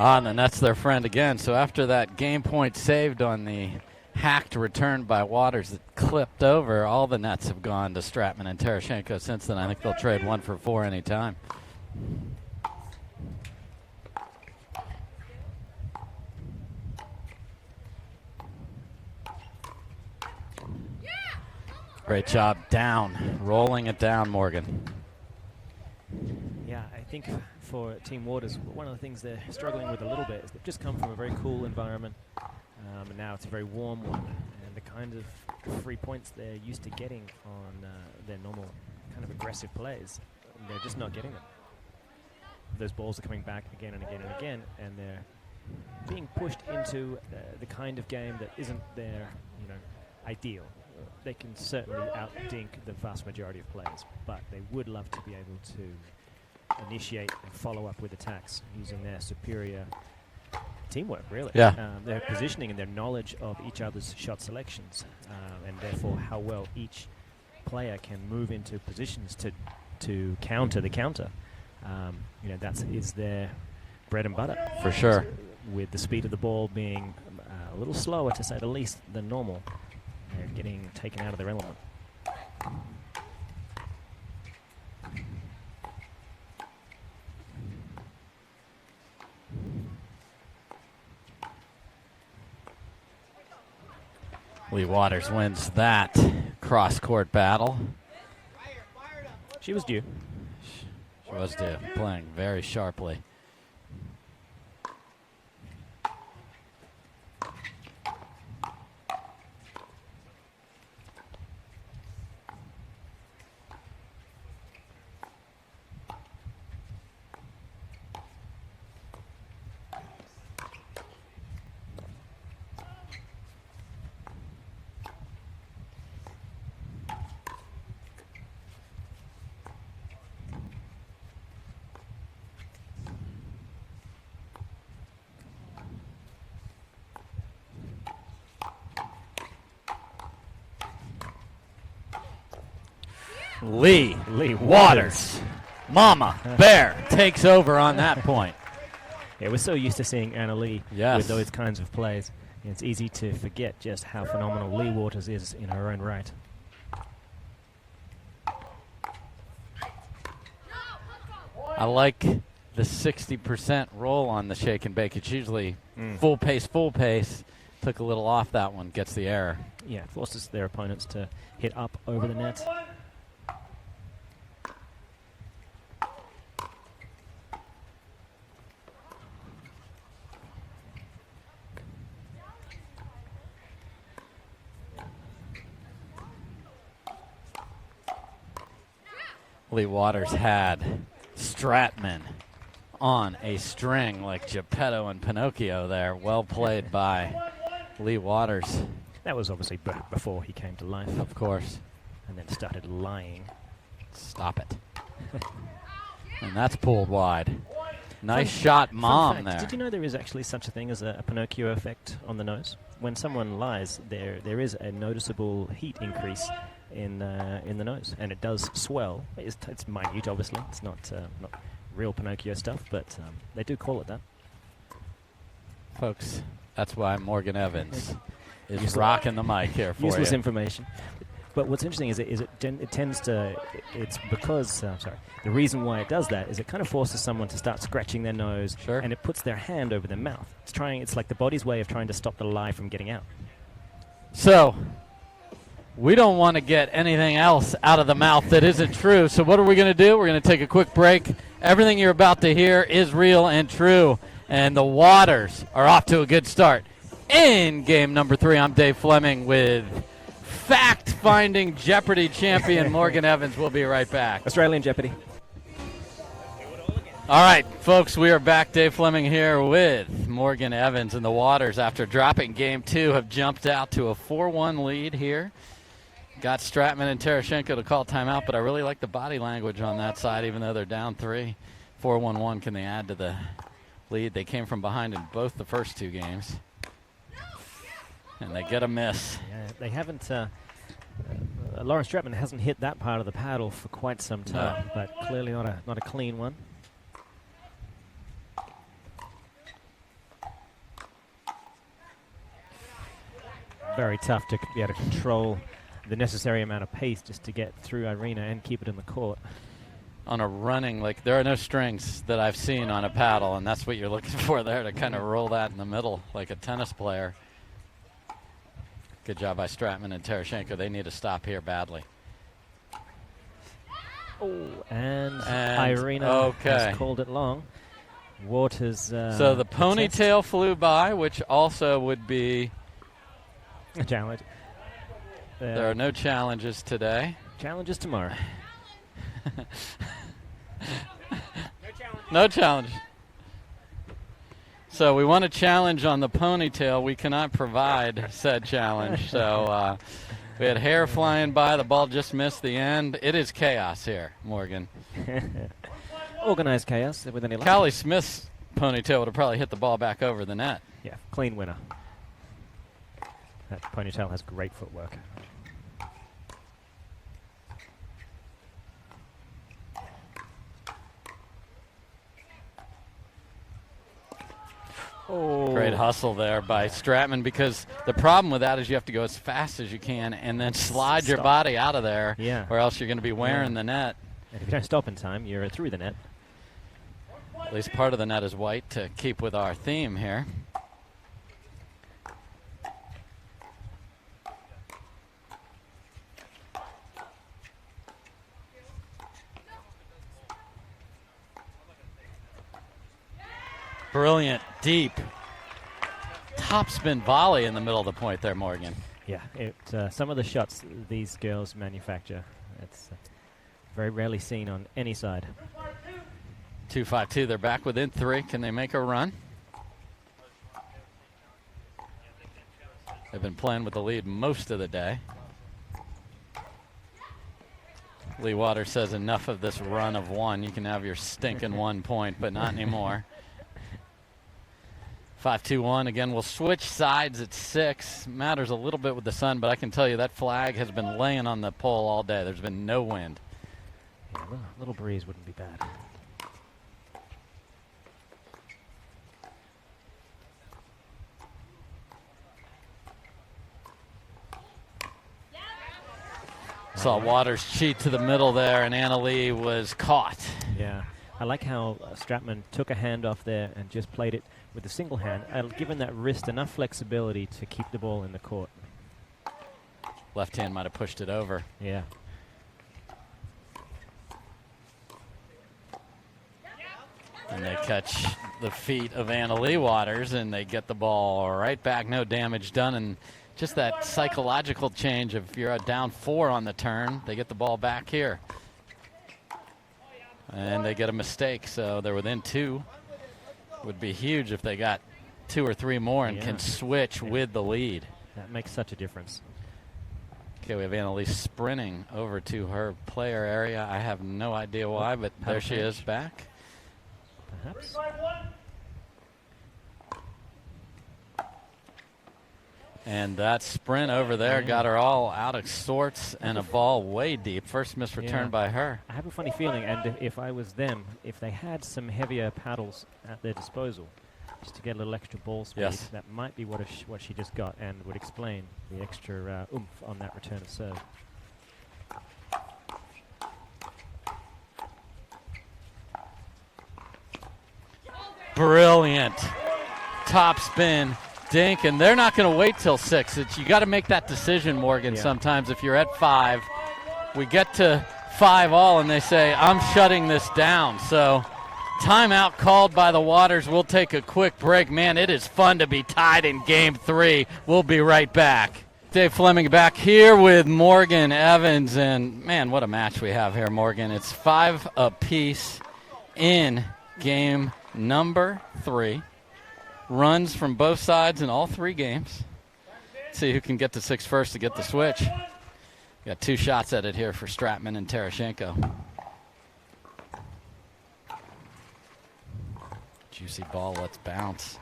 And then that's their friend again. So after that game point saved on the hacked return by Waters that clipped over, all the nets have gone to Stratman and Tereschenko since then. I think they'll trade 1 for 4 anytime. Great job down, rolling it down, Morgan. Yeah, I think for Team Waters, one of the things they're struggling with a little bit is they've just come from a very cool environment, and now it's a very warm one, and the kind of free points they're used to getting on their normal kind of aggressive plays, they're just not getting them. Those balls are coming back again and again and again, and they're being pushed into the kind of game that isn't their, ideal. They can certainly outdink the vast majority of players, but they would love to be able to initiate and follow up with attacks using their superior teamwork, really. Yeah. Their positioning and their knowledge of each other's shot selections, and therefore how well each player can move into positions to counter the counter. That is their bread and butter. For sure. With the speed of the ball being a little slower, to say the least, than normal, they're getting taken out of their element. Leigh Waters wins that cross-court battle. She was due. She was due, playing very sharply. Leigh Waters. Mama Bear takes over on that point. Yeah, we're so used to seeing Anna Leigh with those kinds of plays. It's easy to forget just how phenomenal Leigh Waters is in her own right. I like the 60% roll on the shake and bake. It's usually full pace. Took a little off that one, gets the error. Yeah, it forces their opponents to hit up over the net. L.Waters had Stratman on a string like Geppetto and Pinocchio there. Well played by L.Waters. That was obviously before he came to life. Of course. And then started lying. Stop it. And that's pulled wide. Nice shot, Mom, fact, there. Did you know there is actually such a thing as a Pinocchio effect on the nose? When someone lies, there is a noticeable heat increase in the nose, and it does swell. It's minute, obviously. It's not real Pinocchio stuff, but they do call it that. Folks, that's why Morgan Evans is rocking the mic here for useless you. information. But what's interesting is it tends to, it's because, the reason why it does that is it kind of forces someone to start scratching their nose, Sure. and it puts their hand over their mouth. It's like the body's way of trying to stop the lie from getting out. So, we don't want to get anything else out of the mouth that isn't true. So what are we going to do? We're going to take a quick break. Everything you're about to hear is real and true. And the Waters are off to a good start. In game number 3, I'm Dave Fleming with fact-finding Jeopardy champion Morgan Evans. We'll be right back. Australian Jeopardy. All right, folks, we are back. Dave Fleming here with Morgan Evans, and the Waters, after dropping game 2, have jumped out to a 4-1 lead here. Got Stratman and Tereschenko to call timeout, but I really like the body language on that side, even though they're down 3. 4-1-1, can they add to the lead? They came from behind in both the first 2 games. And they get a miss. Yeah, they haven't. Lawrence Stratman hasn't hit that part of the paddle for quite some time, but clearly not a clean one. Very tough to be able to control the necessary amount of pace just to get through Irina and keep it in the court. On a running, like, there are no strings that I've seen on a paddle, and that's what you're looking for there, to kind of roll that in the middle like a tennis player. Good job by Stratman and Tereschenko. They need to stop here badly. Oh, and Irina has called it long. Waters. So the ponytail flew by, which also would be a challenge. There are no challenges today. Challenges tomorrow. No challenge. So we want a challenge on the ponytail. We cannot provide said challenge. So we had hair flying by. The ball just missed the end. It is chaos here, Morgan. Organized chaos with any luck. Callie Smith's ponytail would have probably hit the ball back over the net. Yeah, clean winner. That ponytail has great footwork. Oh. Great hustle there by Stratman, because the problem with that is you have to go as fast as you can and then slide your body out of there, or else you're going to be wearing the net. And if you don't stop in time, you're through the net. At least part of the net is white to keep with our theme here. Brilliant, deep, topspin volley in the middle of the point there, Morgan. Yeah, some of the shots these girls manufacture, it's very rarely seen on any side. 2-5-2, they're back within 3. Can they make a run? They've been playing with the lead most of the day. L.Waters says enough of this run of 1. You can have your stinking 1 point, but not anymore. 5-2-1. Again, we'll switch sides at 6. Matters a little bit with the sun, but I can tell you that flag has been laying on the pole all day. There's been no wind. Yeah, a little breeze wouldn't be bad. Saw Waters cheat to the middle there, and Anna Leigh was caught. Yeah, I like how Stratman took a hand off there and just played it with a single hand, given that wrist enough flexibility to keep the ball in the court. Left hand might have pushed it over. Yeah. And they catch the feet of Anna L.Waters, and they get the ball right back. No damage done, and just that psychological change of, if you're down 4 on the turn, they get the ball back here. And they get a mistake, so they're within 2. Would be huge if they got 2 or 3 more and can switch with the lead. That makes such a difference. Okay, we have Annalise sprinting over to her player area. I have no idea why, but there she is back. Perhaps. And that sprint over there got her all out of sorts and a ball way deep. First missed return by her. I have a funny feeling, and if I was them, if they had some heavier paddles at their disposal, just to get a little extra ball speed, that might be what she just got, and would explain the extra oomph on that return of serve. Brilliant. Top spin. Dink, and they're not going to wait till 6. You got to make that decision, Morgan, sometimes. If you're at 5, we get to 5 all, and they say, I'm shutting this down. So timeout called by the Waters. We'll take a quick break. Man, it is fun to be tied in Game 3. We'll be right back. Dave Fleming back here with Morgan Evans, and, man, what a match we have here, Morgan. It's 5 apiece in game number 3. Runs from both sides in all 3 games. Let's see who can get to 6 first to get the switch. Got 2 shots at it here for Stratman and Tereschenko. Juicy ball, let's bounce.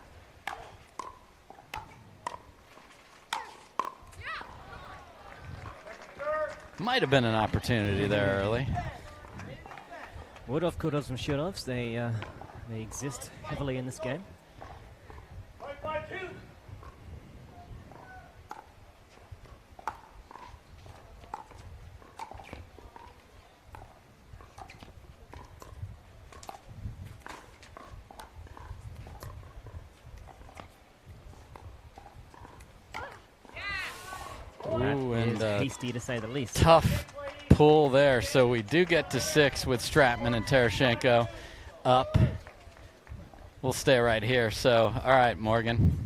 Might have been an opportunity there early. Would-have, could-haves, and should-haves. They exist heavily in this game. Ooh, and hasty to say the least. Tough pull there, so we do get to 6 with Stratman and Tereschenko up. We'll stay right here. So, all right, Morgan.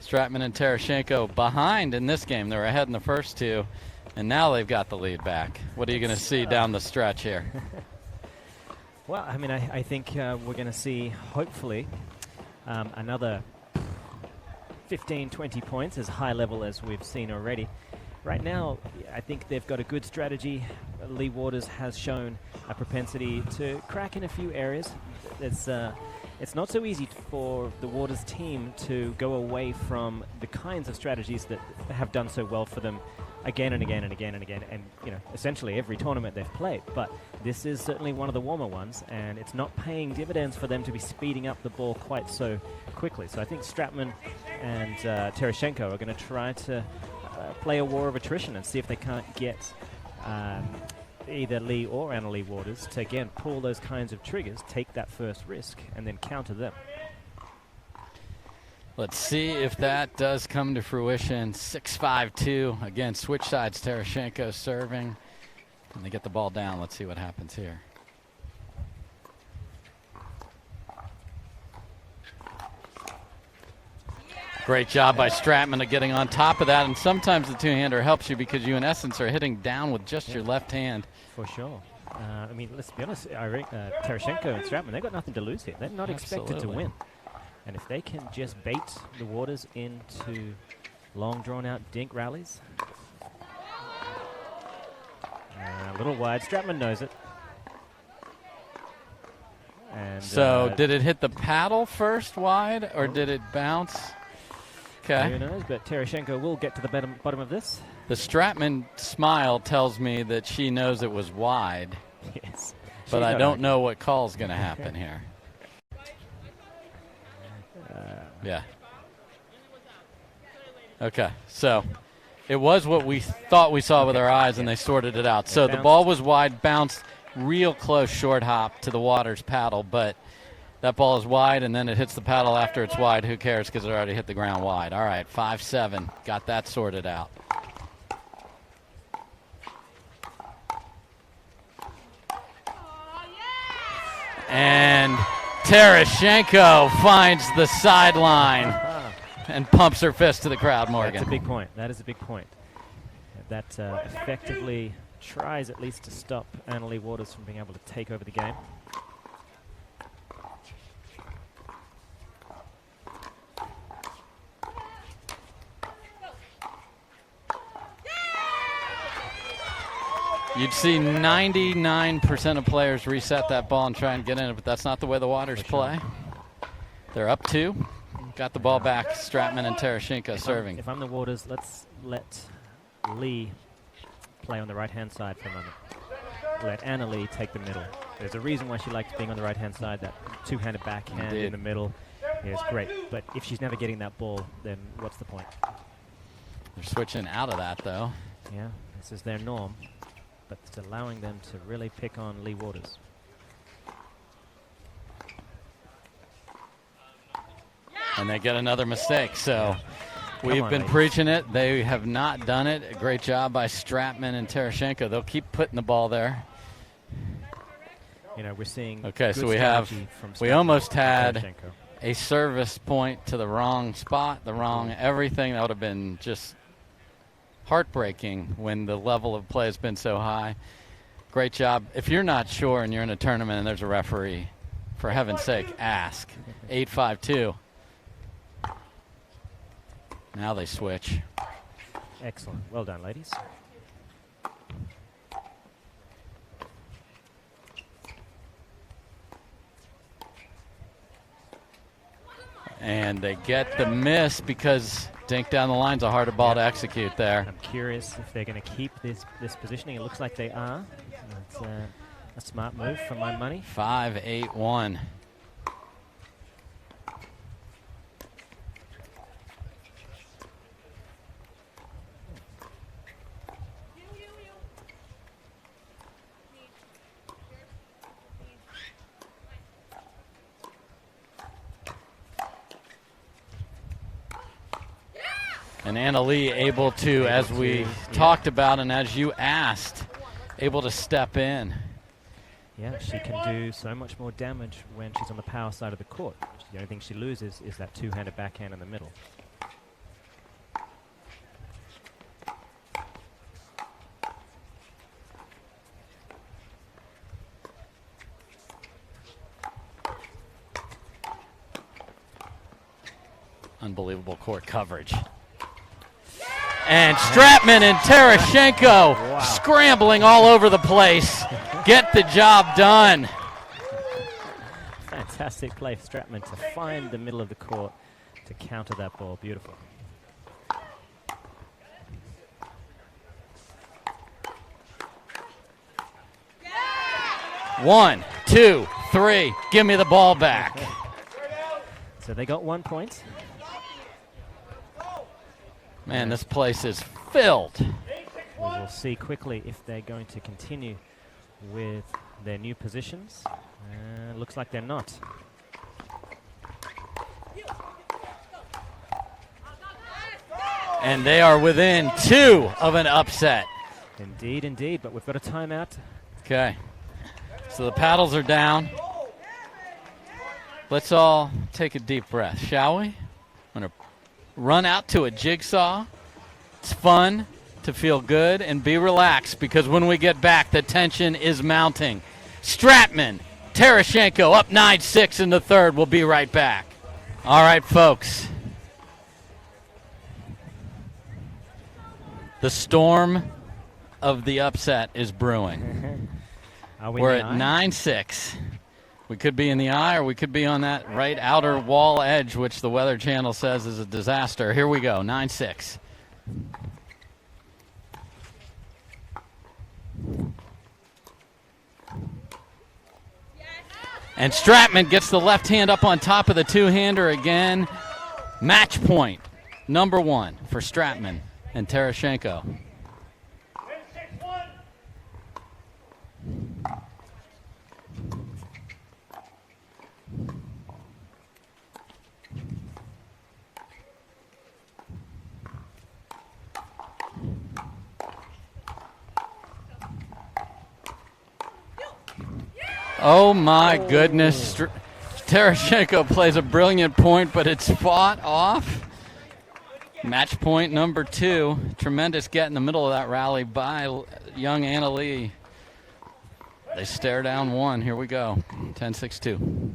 Stratman and Tereschenko behind in this game. They were ahead in the first 2, and now they've got the lead back. What are you going to see down the stretch here? Well, I mean, I think we're going to see, hopefully, another 15, 20 points, as high level as we've seen already. Right now, I think they've got a good strategy. Leigh-Waters has shown a propensity to crack in a few areas. It's not so easy for the Waters team to go away from the kinds of strategies that have done so well for them again and again and again and again, and essentially every tournament they've played. But this is certainly one of the warmer ones, and it's not paying dividends for them to be speeding up the ball quite so quickly. So I think Stratman and Tereschenko are going to try to play a war of attrition and see if they can't get either Leigh or Anna Waters to, again, pull those kinds of triggers, take that first risk, and then counter them. Let's see if that does come to fruition. 6-5-2. Again, switch sides. Tereschenko serving. And they get the ball down. Let's see what happens here. Great job by Stratman of getting on top of that. And sometimes the two-hander helps you because you, in essence, are hitting down with just your left hand. For sure. I mean, let's be honest. Tereschenko and Stratman, they've got nothing to lose here. They're not expected to win. And if they can just bait the Waters into long, drawn-out dink rallies. A little wide. Stratman knows it. And so did it hit the paddle first wide, or did it bounce? Okay. Who knows, but Tereschenko will get to the bottom of this. The Stratman smile tells me that she knows it was wide. Yes. But I don't know what call's going to happen here. Yeah. Okay, so it was what we thought we saw with our eyes, and they sorted it out. So the ball was wide, bounced real close short hop to the Waters paddle, but that ball is wide, and then it hits the paddle after it's wide. Who cares, because it already hit the ground wide. All right, 5-7. Got that sorted out. And Tereschenko finds the sideline and pumps her fist to the crowd, Morgan. That's a big point. That is a big point. That effectively tries at least to stop L.Waters from being able to take over the game. You'd see 99% of players reset that ball and try and get in it, but that's not the way the Waters play. They're up 2. Got the ball back. Stratman and Tereschenko serving. If I'm the Waters, let's let Leigh play on the right-hand side for a moment. Let Leigh take the middle. There's a reason why she likes being on the right-hand side. That two-handed backhand in the middle is great. But if she's never getting that ball, then what's the point? They're switching out of that, though. Yeah, this is their norm. But it's allowing them to really pick on L.Waters. And they get another mistake. So we've been preaching it. They have not done it. A great job by Stratman and Tereschenko. They'll keep putting the ball there. You know, we're seeing. Okay, so we almost had a service point to the wrong spot, the wrong everything. That would have been just heartbreaking when the level of play has been so high. Great job. If you're not sure and you're in a tournament and there's a referee, for heaven's sake, ask. 8-5-2. Now they switch. Excellent. Well done, ladies. And they get the miss because dink down the line's a harder ball to execute there. I'm curious if they're going to keep this positioning. It looks like they are. It's a smart move for my money. 5-8-1. And Leigh able to, as we talked about and as you asked, able to step in. Yeah, she can do so much more damage when she's on the power side of the court. The only thing she loses is that two-handed backhand in the middle. Unbelievable court coverage. And Stratman and Tereschenko scrambling all over the place. Get the job done. Fantastic play for Stratman to find the middle of the court to counter that ball. Beautiful. One, two, three. Give me the ball back. So they got 1 point. Man, this place is filled. We will see quickly if they're going to continue with their new positions. Looks like they're not. And they are within 2 of an upset. Indeed, indeed, but we've got a timeout. Okay. So the paddles are down. Let's all take a deep breath, shall we? I'm going to run out to a jigsaw. It's fun to feel good and be relaxed because when we get back, the tension is mounting. Stratman, Tereschenko up 9-6 in the third. We'll be right back. All right, folks. The storm of the upset is brewing. We're at 9-6. We could be in the eye or we could be on that right outer wall edge, which the Weather Channel says is a disaster. Here we go, 9-6. And Stratman gets the left hand up on top of the two-hander again. Match point, number 1 for Stratman and Tereschenko. Oh, my goodness. Tereschenko plays a brilliant point, but it's fought off. Match point number 2. Tremendous get in the middle of that rally by young Anna Leigh. They stare down 1. Here we go. 10-6-2.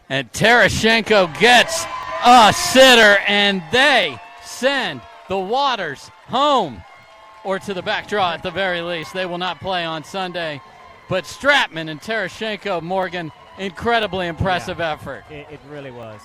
And Tereschenko gets a sitter, and they send the Waters home, or to the back draw at the very least. They will not play on Sunday. But Stratman and Tereschenko, Morgan, incredibly impressive effort. It really was.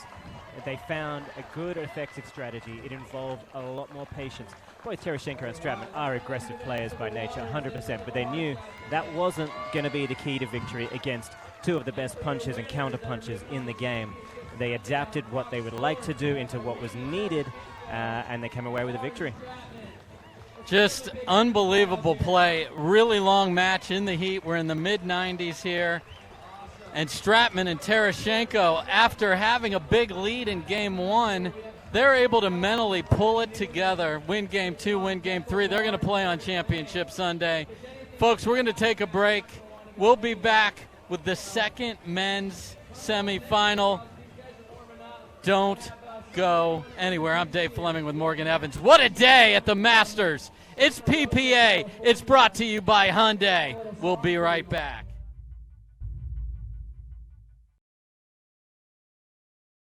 They found a good, effective strategy. It involved a lot more patience. Both Tereschenko and Stratman are aggressive players by nature, 100%, but they knew that wasn't going to be the key to victory against two of the best punchers and counter punchers in the game. They adapted what they would like to do into what was needed, and they came away with a victory. Just unbelievable play. Really long match in the heat. We're in the mid-90s here. And Stratman and Tereschenko, after having a big lead in game 1, they're able to mentally pull it together, win game 2, win game 3. They're going to play on Championship Sunday. Folks, we're going to take a break. We'll be back with the second men's semifinal. Don't go anywhere. I'm Dave Fleming with Morgan Evans. What a day at the Masters. It's PPA. It's brought to you by Hyundai. We'll be right back.